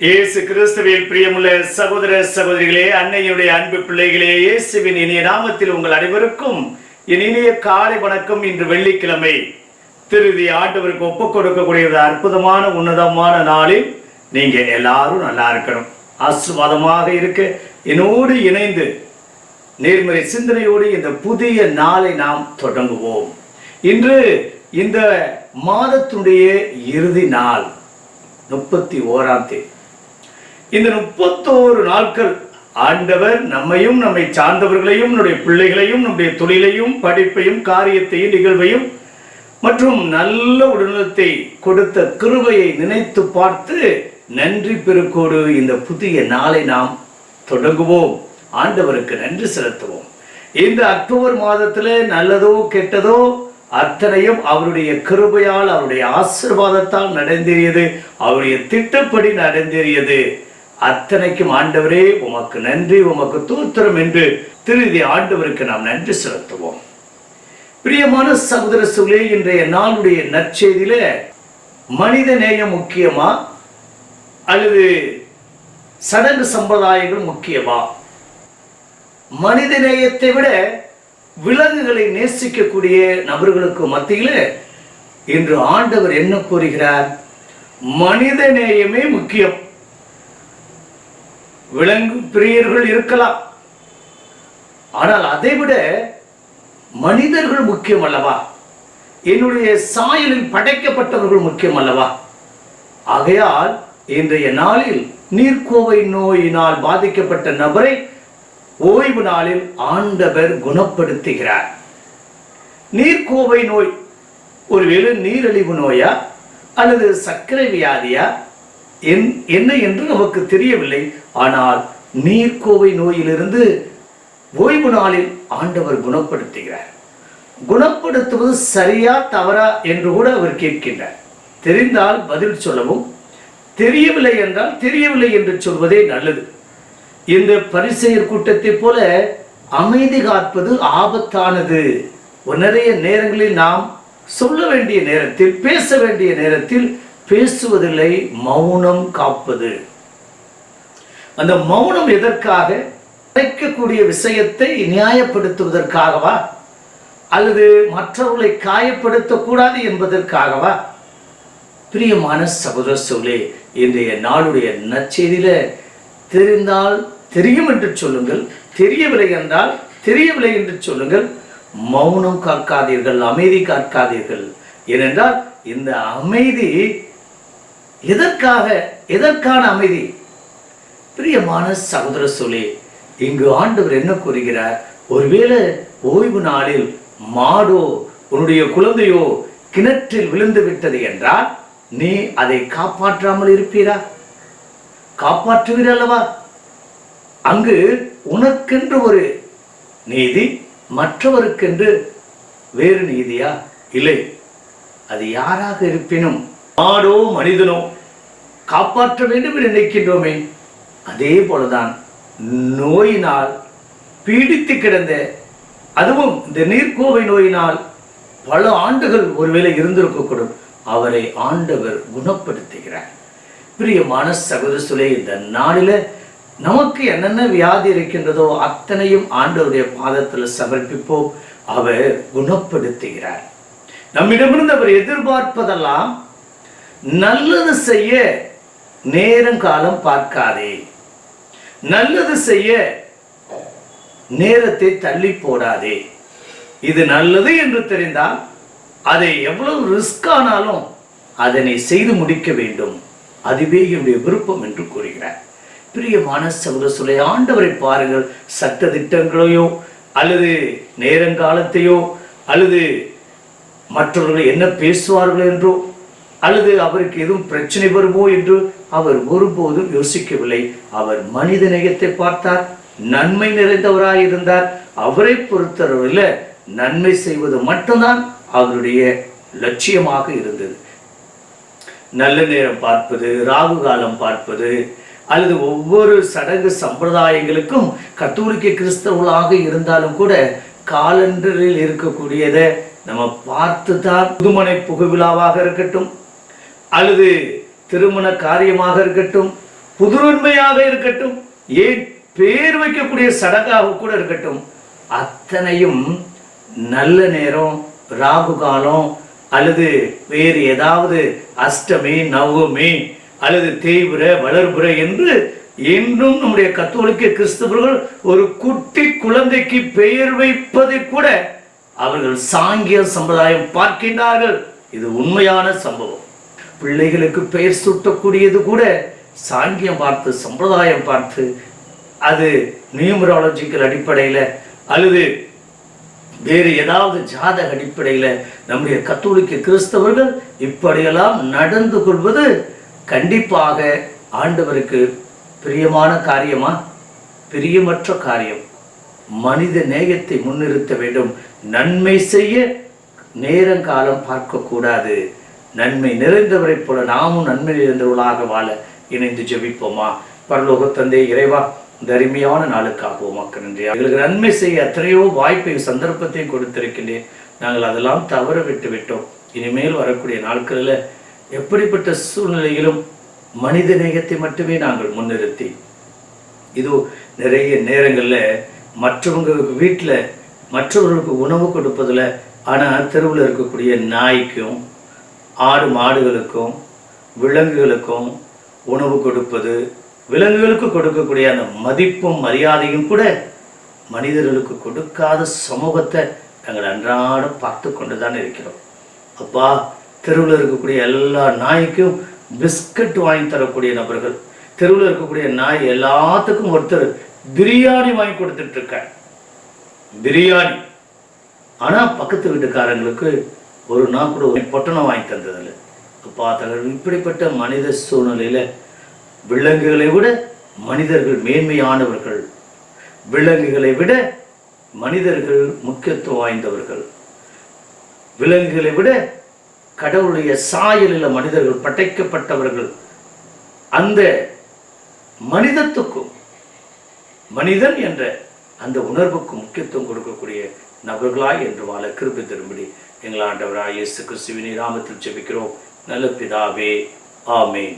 இயேசு கிறிஸ்துவில் பிரியமுள்ள சகோதர சகோதரிகளே, அன்னையுடைய அன்பு பிள்ளைகளே, இயேசுவின் இனிய நாமத்தில் உங்கள் அனைவருக்கும் என் இனிய காலை வணக்கம். இன்று வெள்ளிக்கிழமை திருதி ஆண்டவருக்கு ஒப்புக் கொடுக்கக்கூடிய அற்புதமான உன்னதமான நாளில் நீங்க எல்லாரும் நல்லா இருக்கணும், ஆசீர்வாதமாக இருக்க என்னோடு இணைந்து நேர்மறை சிந்தனையோடு இந்த புதிய நாளை நாம் தொடங்குவோம். இன்று இந்த மாதத்துடைய இறுதி நாள் 31ஆம் தேதி. இந்த 31 நாட்கள் ஆண்டவர் நம்மையும் நம்மை சார்ந்தவர்களையும் நம்முடைய பிள்ளைகளையும் நம்முடைய தொழிலையும் படிப்பையும் காரியத்தையும் நிகழ்வையும் மற்றும் நல்ல உடல்நலத்தை கொடுத்த கிருபையை நினைத்து பார்த்து நன்றி பெருக்கோடு இந்த புதிய நாளை நாம் தொடங்குவோம். ஆண்டவருக்கு நன்றி செலுத்துவோம். இந்த அக்டோபர் மாதத்தில் நல்லதோ கெட்டதோ அத்தனையும் அவருடைய கிருபையால் அவருடைய ஆசீர்வாதத்தால் நடந்தேறியது, அவருடைய திட்டப்படி நடந்தேறியது. அத்தனைக்கும் ஆண்டவரே உமக்கு நன்றி, உமக்கு தோத்திரம் என்று திருதி ஆண்டவருக்கு நாம் நன்றி செலுத்துவோம். பிரியமான சகோதர சகோதரிகளே, இன்றைய நாளுடைய நற்செய்தியில மனித நேயம் முக்கியமா அல்லது சடங்கு சம்பிரதாயங்கள் முக்கியமா? மனித நேயத்தை விட விலங்குகளை நேசிக்கக்கூடிய நபர்களுக்கு மத்தியில் இன்று ஆண்டவர் என்ன கூறுகிறார்? மனித நேயமே முக்கியம். விலங்கு பிரியர்கள் இருக்கலாம், ஆனால் அதை விட மனிதர்கள் முக்கியம் அல்லவா? என்னுடைய சாயலில் படைக்கப்பட்டவர்கள் முக்கியம் அல்லவா? ஆகையால் இன்றைய நாளில் நீர்க்கோவை நோயினால் பாதிக்கப்பட்ட நபரை ஓய்வு நாளில் ஆண்டவர் குணப்படுத்துகிறார். நீர்க்கோவை நோய் ஒருவேளை நீரிழிவு நோயா அல்லது சர்க்கரை வியாதியா என்ன என்று நமக்கு தெரியவில்லை. ஆனால் நீர்க்கோவை நோயிலிருந்து ஓய்வு நாளில் ஆண்டவர் குணப்படுத்துகிறார். குணப்படுத்துவது சரியா தவறா என்று கூட அவர் கேட்கின்றார். தெரிந்தால் பதில் சொல்லவும், தெரியவில்லை என்றால் தெரியவில்லை என்று சொல்வதே நல்லது. இந்த பரிசேயர் கூட்டத்தை போல அமைதி காப்பது ஆபத்தானது. நிறைய நேரங்களில் நாம் சொல்ல வேண்டிய நேரத்தில், பேச வேண்டிய நேரத்தில் பேசுவதில்லை, மௌனம் காப்பது. அந்த மௌனம் எதற்காக? கிடைக்கக்கூடிய விஷயத்தை நியாயப்படுத்துவதற்காகவா அல்லது மற்றவர்களை காயப்படுத்தக்கூடாது என்பதற்காகவா? பிரியமான சகோதர சகோதரிகளே, இன்றைய நாளுடைய நற்செய்தியில தெரிந்தால் தெரியும் என்று சொல்லுங்கள், தெரியவில்லை என்றால் தெரியவில்லை என்று சொல்லுங்கள். மௌனம் காக்காதீர்கள், அமைதி காக்காதீர்கள். ஏனென்றால் இந்த அமைதி எதற்கான அமைதி? பிரியமான சகோதர சகோதரிகளே, இங்கு ஆண்டவர் என்ன கூறுகிறார்? ஒருவேளை ஓய்வு நாளில் மாடோ உன்னுடைய குழந்தையோ கிணற்றில் விழுந்து விட்டது என்றால் நீ அதை காப்பாற்றாமல் இருப்பீரா? காப்பாற்றுவீர் அல்லவா? அங்கு உனக்கென்று ஒரு நீதி, மற்றவருக்கென்று வேறு நீதியா? இல்லை. அது யாராக இருப்பினும், மாடோ மனிதனோ காப்பாற்ற வேண்டும் என்று நினைக்கின்றோமே, அதே போலதான் நோயினால் பீடித்து கிடந்த, அதுவும் இந்த நீர்க்கோவை நோயினால் பல ஆண்டுகள் ஒருவேளை இருந்திருக்கக்கூடும், அவரை ஆண்டவர் குணப்படுத்துகிறார். பிரியமான சகோதரர்களே, இந்த நாளில நமக்கு என்னென்ன வியாதி இருக்கின்றதோ அத்தனையும் ஆண்டவருடைய பாதத்தில் சமர்ப்பிப்போம். அவர் குணப்படுத்துகிறார். நம்மிடமிருந்து அவர் எதிர்பார்ப்பதெல்லாம் நல்லது செய்ய நேரங்காலம் பார்க்காதே, நல்லது செய்ய நேரத்தை தள்ளி போடாதே. இது நல்லது என்று தெரிந்தால் அதை எவ்வளவு ரிஸ்க் ஆனாலும் அதனை செய்து முடிக்க வேண்டும். அதுவே என்னுடைய விருப்பம் என்று கூறுகிறார். பிரியமான சகோதரர்களே, ஆண்டவரை பாருங்கள். சட்ட திட்டங்களையோ அல்லது நேரங்காலத்தையோ அல்லது மற்றவர்கள் என்ன பேசுவார்கள் என்றோ அல்லது அவருக்கு எதுவும் பிரச்சனை வருமோ என்று அவர் ஒருபோதும் யோசிக்கவில்லை. அவர் மனித நேயத்தை பார்த்தார், நன்மை நிறைந்தவராயிருந்தார். அவரை பொறுத்தவரையில் நன்மை செய்வது மட்டும்தான் அவருடைய லட்சியமாக இருந்தது. நல்ல நேரம் பார்ப்பது, ராகு காலம் பார்ப்பது அல்லது ஒவ்வொரு சடங்கு சம்பிரதாயங்களுக்கும் கத்தோலிக்க கிறிஸ்தவர்களாக இருந்தாலும் கூட காலண்டரில் இருக்கக்கூடியதை நம்ம பார்த்து தான், புதுமனை புகுவிழாவாக இருக்கட்டும் அல்லது திருமண காரியமாக இருக்கட்டும், புதுநன்மையாக இருக்கட்டும், ஏன் பேர் வைக்கக்கூடிய சடங்காக கூட இருக்கட்டும், அத்தனையும் நல்ல நேரம், ராகு காலம் அல்லது வேறு ஏதாவது அஷ்டமி, நவமி அல்லது தேய்பிறை, வளர்பிறை என்று என்றும் நம்முடைய கத்தோலிக்க கிறிஸ்தவர்கள் ஒரு குட்டி குழந்தைக்கு பெயர் வைப்பதை கூட அவர்கள் சாங்கிய சம்பிரதாயம் பார்க்கின்றார்கள். இது உண்மையான சம்பவம். பிள்ளைகளுக்கு பெயர் சூட்டக்கூடியது கூட சாங்கியம் பார்த்து, சம்பிரதாயம் பார்த்து, அது நியூமராலஜிக்கல் அடிப்படையில் அல்லது வேறு ஏதாவது ஜாதக அடிப்படையில் நம்முடைய கத்தோலிக்க கிறிஸ்தவர்கள் இப்படியெல்லாம் நடந்து கொள்வது கண்டிப்பாக ஆண்டவருக்கு பிரியமான காரியமா? பிரியமற்ற காரியம். மனித நேயத்தை முன்னிறுத்த வேண்டும். நன்மை செய்ய நேரங்காலம் பார்க்கக்கூடாது. நன்மை நிறைந்தவரை போல நாமும் நன்மை நிறைந்தவர்களாக வாழ இணைந்து ஜெபிப்போமா? பரலோக தந்தை இறைவா, இந்த அருமையான நாளுக்காக உமக்கு நன்றி. எங்களுக்கு நன்மை செய்ய எத்தனையோ வாய்ப்பையும் சந்தர்ப்பத்தையும் கொடுத்திருக்கின்றேன். நாங்கள் அதெல்லாம் தவற விட்டு விட்டோம். இனிமேல் வரக்கூடிய நாட்களில் எப்படிப்பட்ட சூழ்நிலையிலும் மனித நேயத்தை மட்டுமே நாங்கள் முன்னிறுத்தி, இதோ நிறைய நேரங்களில் மற்றவங்களுக்கு வீட்டில் மற்றவர்களுக்கு உணவு கொடுப்பதில், ஆனால் தெருவில் இருக்கக்கூடிய நாய்க்கும் ஆடு மாடுகளுக்கும் விலங்குகளுக்கும் உணவு கொடுப்பது, விலங்குகளுக்கு கொடுக்கக்கூடிய அந்த மதிப்பும் மரியாதையும் கூட மனிதர்களுக்கு கொடுக்காத சமூகத்தை நாங்கள் அன்றாடம் பார்த்து கொண்டு தான் இருக்கிறோம். அப்பா, தெருவில் இருக்கக்கூடிய எல்லா நாய்க்கும் பிஸ்கட் வாங்கி தரக்கூடிய நபர்கள், தெருவில் இருக்கக்கூடிய நாய் எல்லாத்துக்கும் ஒருத்தர் பிரியாணி வாங்கி கொடுத்துட்டு இருக்க, பிரியாணி. ஆனால் பக்கத்து வீட்டுக்காரங்களுக்கு ஒரு நாள் கூட பொட்டணம் வாங்கி தந்ததில்லை. அப்பா தகவல், இப்படிப்பட்ட மனித சூழ்நிலையில் விலங்குகளை விட மனிதர்கள் மேன்மையானவர்கள், விலங்குகளை விட மனிதர்கள் முக்கியத்துவம் வாய்ந்தவர்கள், விலங்குகளை விட கடவுளுடைய சாயலில் மனிதர்கள் படைக்கப்பட்டவர்கள். அந்த மனிதத்துக்கும் மனிதன் என்ற அந்த உணர்வுக்கு முக்கியத்துவம் கொடுக்கக்கூடிய நபர்களாய் என்று வாழ கிருபை தரும்படி எங்கள் ஆண்டவராய் இயேசு கிறிஸ்துவின் நாமத்தில் ஜெபிக்கிறோம் நல்ல பிதாவே. ஆமென்.